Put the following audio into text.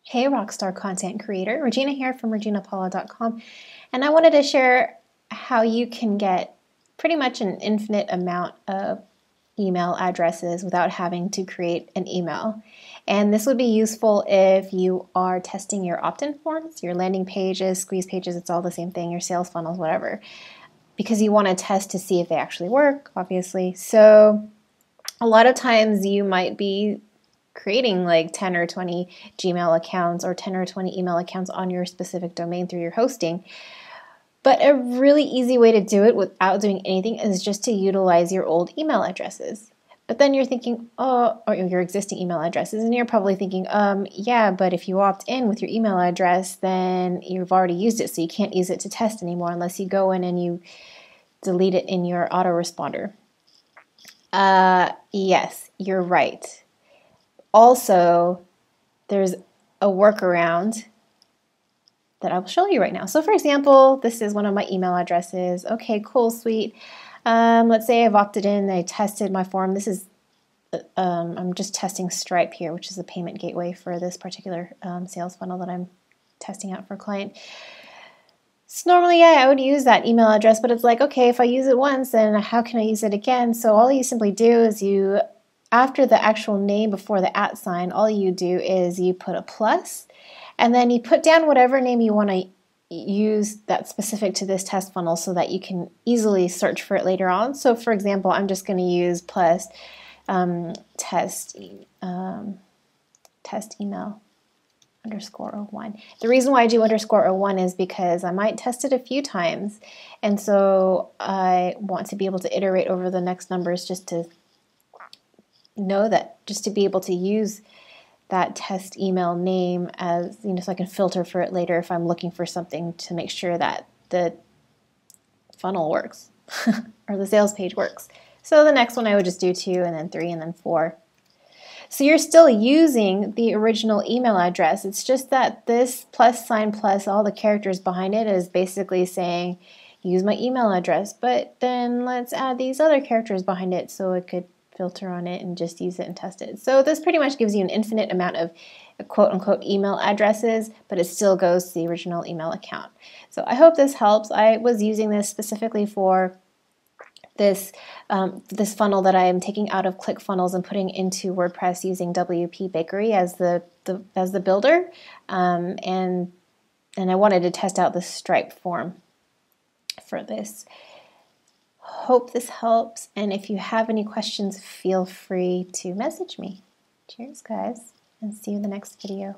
Hey Rockstar content creator, Regina here from reginapaula.com, and I wanted to share how you can get pretty much an infinite amount of email addresses without having to create an email. And this would be useful if you are testing your opt-in forms, your landing pages, squeeze pages, it's all the same thing, your sales funnels, whatever, because you want to test to see if they actually work, obviously. So a lot of times you might be creating like 10 or 20 Gmail accounts or 10 or 20 email accounts on your specific domain through your hosting. But a really easy way to do it without doing anything is just to utilize your old email addresses. But then you're thinking, oh, or your existing email addresses, and you're probably thinking, yeah, but if you opt in with your email address, then you've already used it, so you can't use it to test anymore unless you go in and you delete it in your autoresponder. Yes, you're right. Also, there's a workaround that I will show you right now. So for example, this is one of my email addresses. Okay, cool, sweet. Let's say I've opted in, I tested my form. This is, I'm just testing Stripe here, which is a payment gateway for this particular sales funnel that I'm testing out for a client. So normally, yeah, I would use that email address, but it's like, okay, if I use it once, then how can I use it again? So all you simply do is after the actual name before the @ sign, all you do is you put a plus, and then you put down whatever name you want to use that's specific to this test funnel so that you can easily search for it later on. So for example, I'm just going to use plus test email _01. The reason why I do _01 is because I might test it a few times, and so I want to be able to iterate over the next numbers just to know that, just to be able to use that test email name as, so I can filter for it later if I'm looking for something to make sure that the funnel works or the sales page works. So the next one I would just do 2 and then 3 and then 4. So you're still using the original email address. It's just that this plus sign plus all the characters behind it is basically saying use my email address, but then let's add these other characters behind it so it could filter on it and just use it and test it. So this pretty much gives you an infinite amount of quote-unquote email addresses, but it still goes to the original email account. So I hope this helps. I was using this specifically for this funnel that I am taking out of ClickFunnels and putting into WordPress using WP Bakery as the builder, and I wanted to test out the Stripe form for this. Hope this helps, and if you have any questions, feel free to message me. Cheers, guys, and see you in the next video.